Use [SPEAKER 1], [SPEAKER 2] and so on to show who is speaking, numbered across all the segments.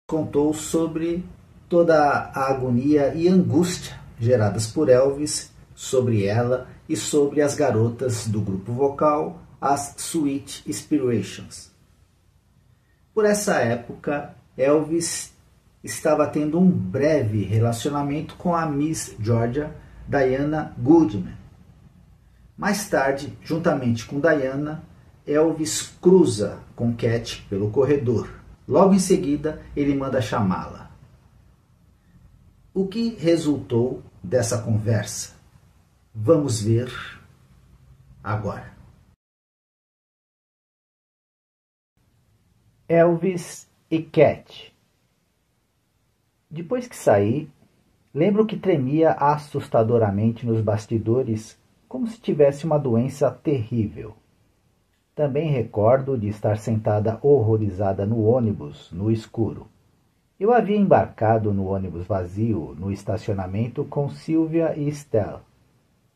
[SPEAKER 1] contou sobre toda a agonia e angústia geradas por Elvis, sobre ela e sobre as garotas do grupo vocal, as Sweet Inspirations. Por essa época, Elvis estava tendo um breve relacionamento com a Miss Georgia, Diana Goodman. Mais tarde, juntamente com Diana, Elvis cruza com Cat pelo corredor. Logo em seguida, ele manda chamá-la. O que resultou dessa conversa? Vamos ver agora. Elvis e Cat. Depois que saí, lembro que tremia assustadoramente nos bastidores, como se tivesse uma doença terrível. Também recordo de estar sentada horrorizada no ônibus, no escuro. Eu havia embarcado no ônibus vazio, no estacionamento, com Sylvia e Estelle.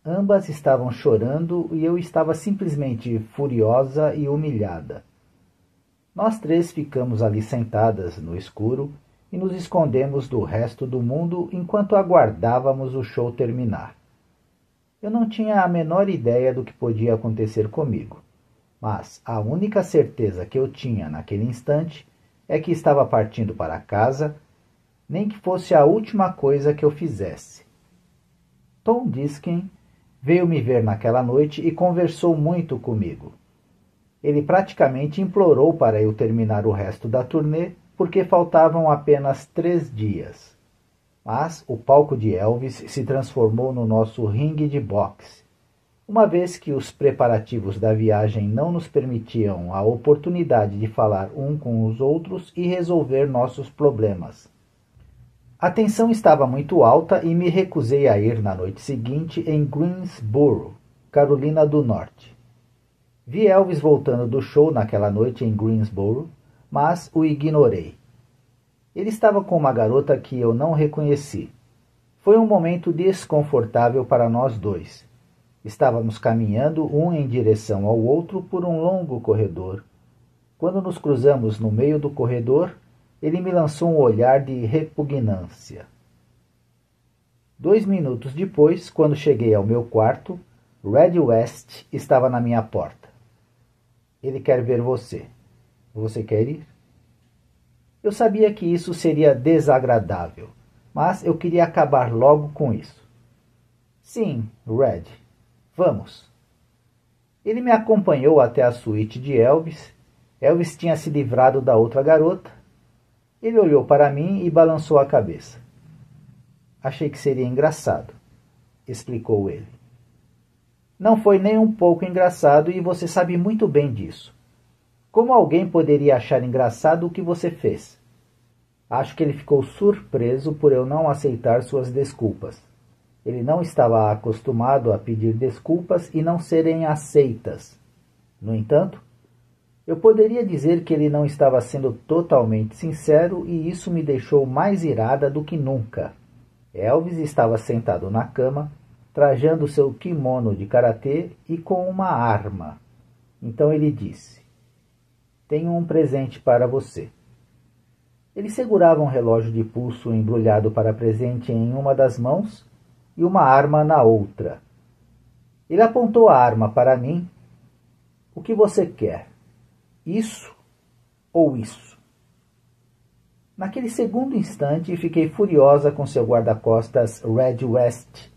[SPEAKER 1] Ambas estavam chorando e eu estava simplesmente furiosa e humilhada. Nós três ficamos ali sentadas no escuro e nos escondemos do resto do mundo enquanto aguardávamos o show terminar. Eu não tinha a menor ideia do que podia acontecer comigo, mas a única certeza que eu tinha naquele instante é que estava partindo para casa, nem que fosse a última coisa que eu fizesse. Tom Diskin veio me ver naquela noite e conversou muito comigo. Ele praticamente implorou para eu terminar o resto da turnê, porque faltavam apenas 3 dias. Mas o palco de Elvis se transformou no nosso ringue de boxe, uma vez que os preparativos da viagem não nos permitiam a oportunidade de falar um com os outros e resolver nossos problemas. A tensão estava muito alta e me recusei a ir na noite seguinte em Greensboro, Carolina do Norte. Vi Elvis voltando do show naquela noite em Greensboro, mas o ignorei. Ele estava com uma garota que eu não reconheci. Foi um momento desconfortável para nós dois. Estávamos caminhando um em direção ao outro por um longo corredor. Quando nos cruzamos no meio do corredor, ele me lançou um olhar de repugnância. 2 minutos depois, quando cheguei ao meu quarto, Red West estava na minha porta. Ele quer ver você. Você quer ir? Eu sabia que isso seria desagradável, mas eu queria acabar logo com isso. Sim, Red. Vamos. Ele me acompanhou até a suíte de Elvis. Elvis tinha se livrado da outra garota. Ele olhou para mim e balançou a cabeça. Achei que seria engraçado, explicou ele. Não foi nem um pouco engraçado e você sabe muito bem disso. Como alguém poderia achar engraçado o que você fez? Acho que ele ficou surpreso por eu não aceitar suas desculpas. Ele não estava acostumado a pedir desculpas e não serem aceitas. No entanto, eu poderia dizer que ele não estava sendo totalmente sincero e isso me deixou mais irada do que nunca. Elvis estava sentado na cama, trajando seu kimono de karatê e com uma arma. Então ele disse: Tenho um presente para você. Ele segurava um relógio de pulso embrulhado para presente em uma das mãos e uma arma na outra. Ele apontou a arma para mim. O que você quer? Isso ou isso? Naquele segundo instante, fiquei furiosa com seu guarda-costas Red West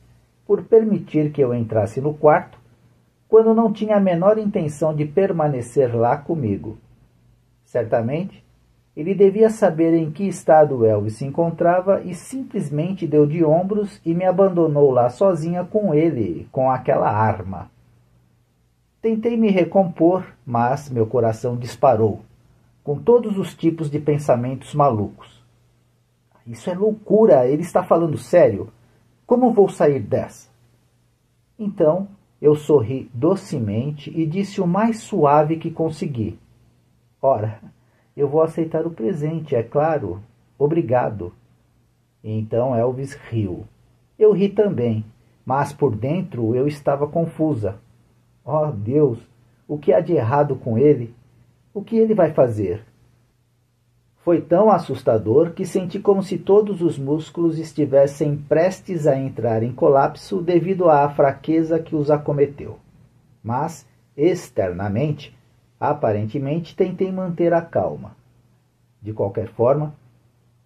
[SPEAKER 1] por permitir que eu entrasse no quarto quando não tinha a menor intenção de permanecer lá comigo. Certamente, ele devia saber em que estado Elvis se encontrava e simplesmente deu de ombros e me abandonou lá sozinha com ele, com aquela arma. Tentei me recompor, mas meu coração disparou, com todos os tipos de pensamentos malucos. Isso é loucura, ele está falando sério. Como vou sair dessa? Então, eu sorri docemente e disse o mais suave que consegui. Ora, eu vou aceitar o presente, é claro. Obrigado. Então Elvis riu. Eu ri também, mas por dentro eu estava confusa. Oh, Deus, o que há de errado com ele? O que ele vai fazer? Foi tão assustador que senti como se todos os músculos estivessem prestes a entrar em colapso devido à fraqueza que os acometeu. Mas, externamente, aparentemente tentei manter a calma. De qualquer forma,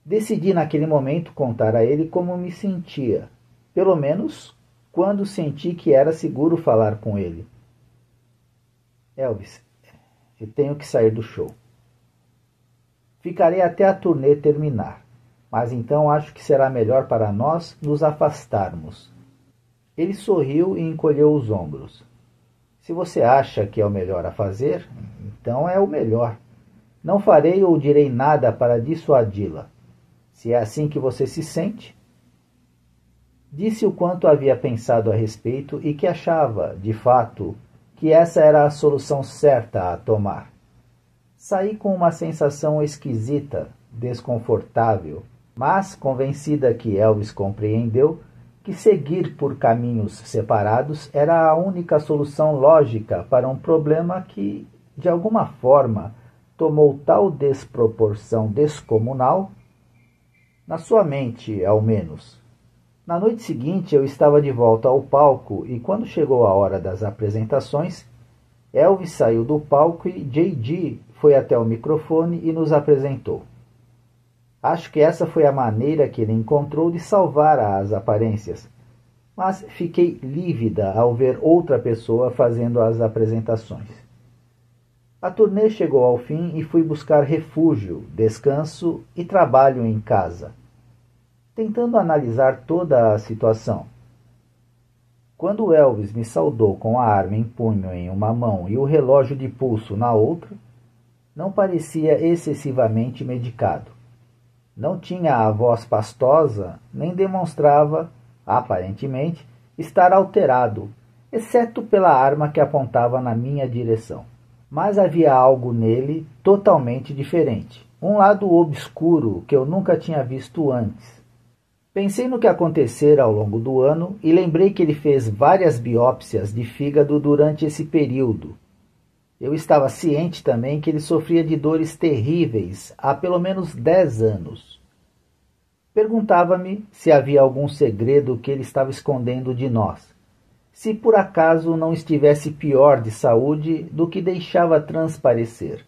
[SPEAKER 1] decidi naquele momento contar a ele como me sentia, pelo menos quando senti que era seguro falar com ele. Elvis, eu tenho que sair do show. Ficarei até a turnê terminar, mas então acho que será melhor para nós nos afastarmos. Ele sorriu e encolheu os ombros. Se você acha que é o melhor a fazer, então é o melhor. Não farei ou direi nada para dissuadi-la. Se é assim que você se sente. Disse o quanto havia pensado a respeito e que achava, de fato, que essa era a solução certa a tomar. Saí com uma sensação esquisita, desconfortável, mas convencida que Elvis compreendeu que seguir por caminhos separados era a única solução lógica para um problema que, de alguma forma, tomou tal desproporção descomunal, na sua mente, ao menos. Na noite seguinte eu estava de volta ao palco e quando chegou a hora das apresentações, Elvis saiu do palco e J.G. foi até o microfone e nos apresentou. Acho que essa foi a maneira que ele encontrou de salvar as aparências, mas fiquei lívida ao ver outra pessoa fazendo as apresentações. A turnê chegou ao fim e fui buscar refúgio, descanso e trabalho em casa, tentando analisar toda a situação. Quando Elvis me saudou com a arma em punho em uma mão e o relógio de pulso na outra, não parecia excessivamente medicado. Não tinha a voz pastosa, nem demonstrava, aparentemente, estar alterado, exceto pela arma que apontava na minha direção. Mas havia algo nele totalmente diferente, um lado obscuro que eu nunca tinha visto antes. Pensei no que acontecera ao longo do ano e lembrei que ele fez várias biópsias de fígado durante esse período. Eu estava ciente também que ele sofria de dores terríveis há pelo menos 10 anos. Perguntava-me se havia algum segredo que ele estava escondendo de nós, se por acaso não estivesse pior de saúde do que deixava transparecer.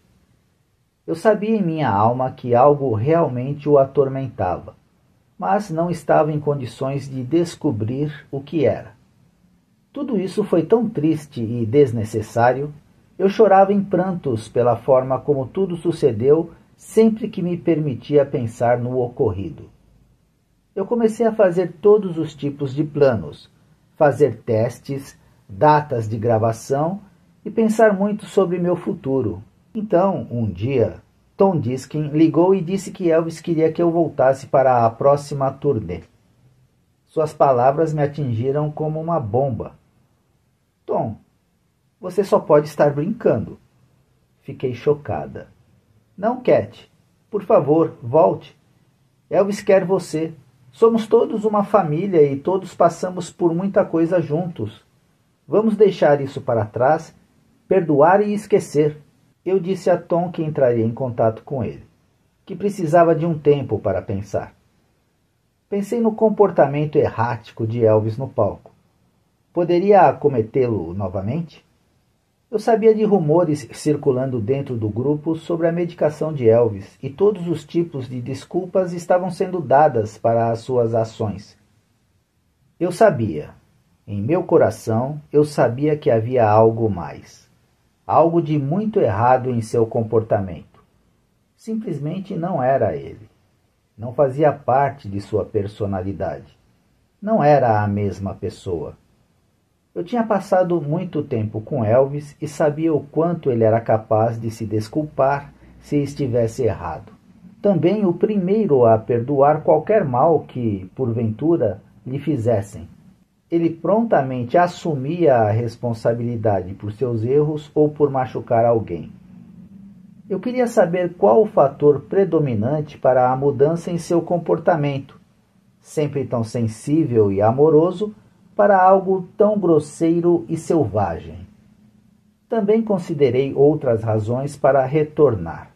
[SPEAKER 1] Eu sabia em minha alma que algo realmente o atormentava, mas não estava em condições de descobrir o que era. Tudo isso foi tão triste e desnecessário. Eu chorava em prantos pela forma como tudo sucedeu sempre que me permitia pensar no ocorrido. Eu comecei a fazer todos os tipos de planos, fazer testes, datas de gravação e pensar muito sobre meu futuro. Então, um dia, Tom Diskin ligou e disse que Elvis queria que eu voltasse para a próxima turnê. Suas palavras me atingiram como uma bomba. Tom, você só pode estar brincando. Fiquei chocada. Não, Cat. Por favor, volte. Elvis quer você. Somos todos uma família e todos passamos por muita coisa juntos. Vamos deixar isso para trás, perdoar e esquecer. Eu disse a Tom que entraria em contato com ele, que precisava de um tempo para pensar. Pensei no comportamento errático de Elvis no palco. Poderia cometê-lo novamente? Eu sabia de rumores circulando dentro do grupo sobre a medicação de Elvis e todos os tipos de desculpas estavam sendo dadas para as suas ações. Eu sabia, em meu coração, eu sabia que havia algo mais. Algo de muito errado em seu comportamento. Simplesmente não era ele. Não fazia parte de sua personalidade. Não era a mesma pessoa. Eu tinha passado muito tempo com Elvis e sabia o quanto ele era capaz de se desculpar se estivesse errado. Também o primeiro a perdoar qualquer mal que, porventura, lhe fizessem. Ele prontamente assumia a responsabilidade por seus erros ou por machucar alguém. Eu queria saber qual o fator predominante para a mudança em seu comportamento, sempre tão sensível e amoroso, para algo tão grosseiro e selvagem. Também considerei outras razões para retornar.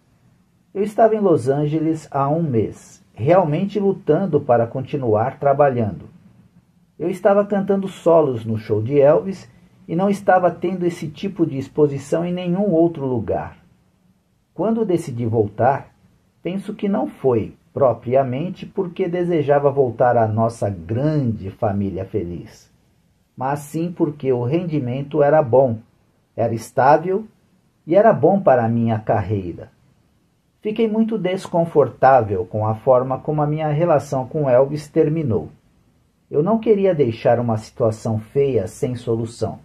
[SPEAKER 1] Eu estava em Los Angeles há um mês, realmente lutando para continuar trabalhando. Eu estava cantando solos no show de Elvis e não estava tendo esse tipo de exposição em nenhum outro lugar. Quando decidi voltar, penso que não foi propriamente porque desejava voltar à nossa grande família feliz, mas sim porque o rendimento era bom, era estável e era bom para a minha carreira. Fiquei muito desconfortável com a forma como a minha relação com Elvis terminou. Eu não queria deixar uma situação feia sem solução,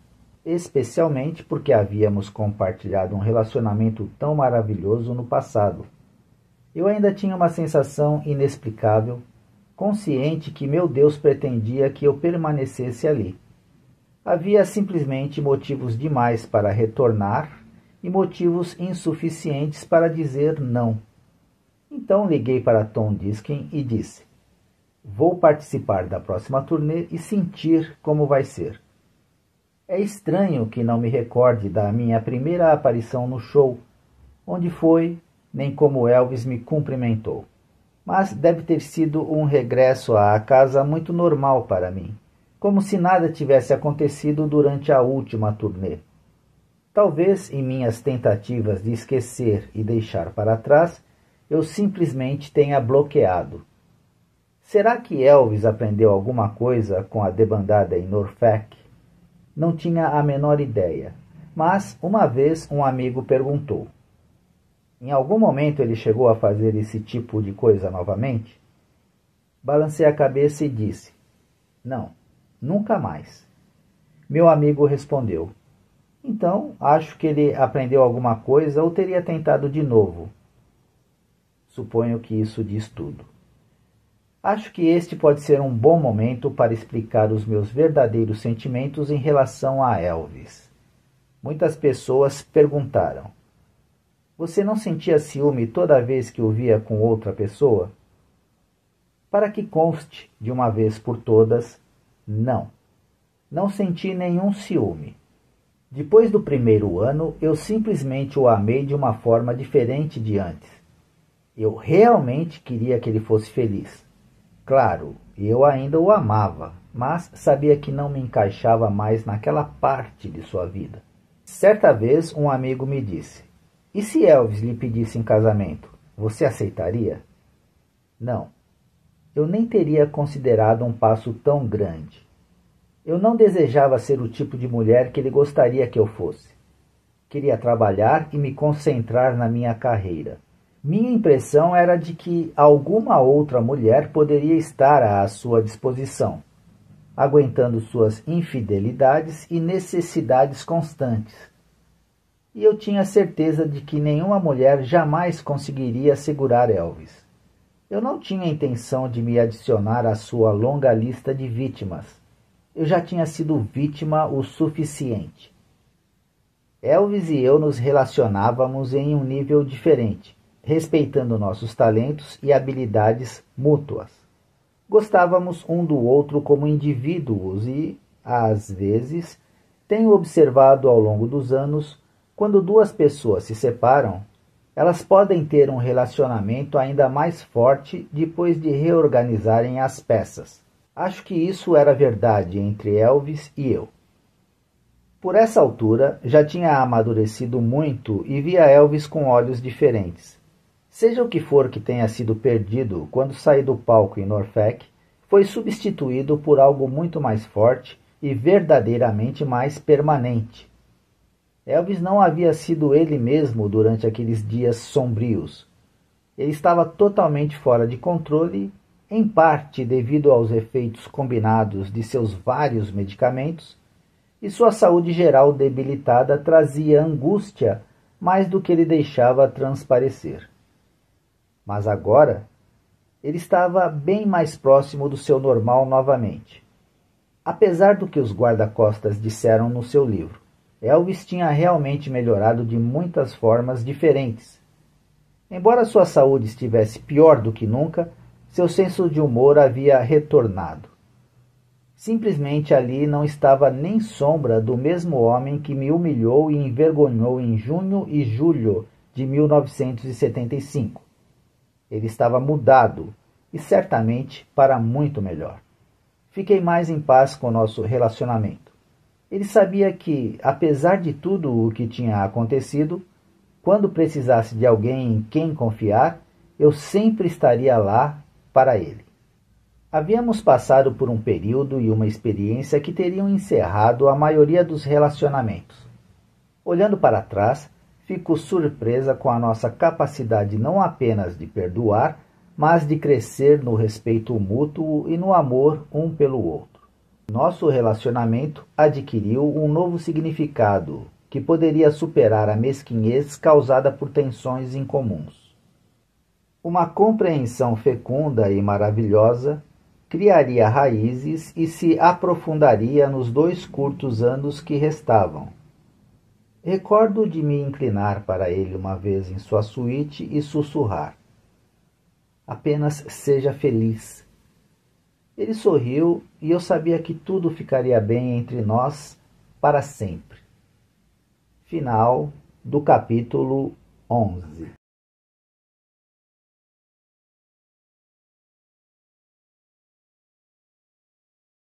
[SPEAKER 1] especialmente porque havíamos compartilhado um relacionamento tão maravilhoso no passado. Eu ainda tinha uma sensação inexplicável, consciente que meu Deus pretendia que eu permanecesse ali. Havia simplesmente motivos demais para retornar e motivos insuficientes para dizer não. Então liguei para Tom Diskin e disse: vou participar da próxima turnê e sentir como vai ser. É estranho que não me recorde da minha primeira aparição no show, onde foi, nem como Elvis me cumprimentou. Mas deve ter sido um regresso à casa muito normal para mim, como se nada tivesse acontecido durante a última turnê. Talvez em minhas tentativas de esquecer e deixar para trás, eu simplesmente tenha bloqueado. Será que Elvis aprendeu alguma coisa com a debandada em Norfolk? Não tinha a menor ideia, mas uma vez um amigo perguntou: em algum momento ele chegou a fazer esse tipo de coisa novamente? Balancei a cabeça e disse: não, nunca mais. Meu amigo respondeu: então, acho que ele aprendeu alguma coisa ou teria tentado de novo. Suponho que isso diz tudo. Acho que este pode ser um bom momento para explicar os meus verdadeiros sentimentos em relação a Elvis. Muitas pessoas perguntaram: você não sentia ciúme toda vez que o via com outra pessoa? Para que conste, de uma vez por todas, não. Não senti nenhum ciúme. Depois do primeiro ano, eu simplesmente o amei de uma forma diferente de antes. Eu realmente queria que ele fosse feliz. Claro, eu ainda o amava, mas sabia que não me encaixava mais naquela parte de sua vida. Certa vez, um amigo me disse: e se Elvis lhe pedisse em casamento, você aceitaria? Não. Eu nem teria considerado um passo tão grande. Eu não desejava ser o tipo de mulher que ele gostaria que eu fosse. Queria trabalhar e me concentrar na minha carreira. Minha impressão era de que alguma outra mulher poderia estar à sua disposição, aguentando suas infidelidades e necessidades constantes. E eu tinha certeza de que nenhuma mulher jamais conseguiria segurar Elvis. Eu não tinha intenção de me adicionar à sua longa lista de vítimas. Eu já tinha sido vítima o suficiente. Elvis e eu nos relacionávamos em um nível diferente, respeitando nossos talentos e habilidades mútuas. Gostávamos um do outro como indivíduos e, às vezes, tenho observado ao longo dos anos, quando duas pessoas se separam, elas podem ter um relacionamento ainda mais forte depois de reorganizarem as peças. Acho que isso era verdade entre Elvis e eu. Por essa altura, já tinha amadurecido muito e via Elvis com olhos diferentes. Seja o que for que tenha sido perdido quando saí do palco em Norfolk, foi substituído por algo muito mais forte e verdadeiramente mais permanente. Elvis não havia sido ele mesmo durante aqueles dias sombrios. Ele estava totalmente fora de controle, em parte devido aos efeitos combinados de seus vários medicamentos, e sua saúde geral debilitada trazia angústia mais do que ele deixava transparecer. Mas agora, ele estava bem mais próximo do seu normal novamente. Apesar do que os guarda-costas disseram no seu livro, Elvis tinha realmente melhorado de muitas formas diferentes. Embora sua saúde estivesse pior do que nunca, seu senso de humor havia retornado. Simplesmente ali não estava nem sombra do mesmo homem que me humilhou e envergonhou em junho e julho de 1975. Ele estava mudado e certamente para muito melhor. Fiquei mais em paz com nosso relacionamento. Ele sabia que, apesar de tudo o que tinha acontecido, quando precisasse de alguém em quem confiar, eu sempre estaria lá para ele. Havíamos passado por um período e uma experiência que teriam encerrado a maioria dos relacionamentos. Olhando para trás, fico surpresa com a nossa capacidade não apenas de perdoar, mas de crescer no respeito mútuo e no amor um pelo outro. Nosso relacionamento adquiriu um novo significado que poderia superar a mesquinhez causada por tensões incomuns. Uma compreensão fecunda e maravilhosa criaria raízes e se aprofundaria nos 2 curtos anos que restavam. Recordo de me inclinar para ele uma vez em sua suíte e sussurrar: "Apenas seja feliz." Ele sorriu e eu sabia que tudo ficaria bem entre nós para sempre. Final do capítulo 11.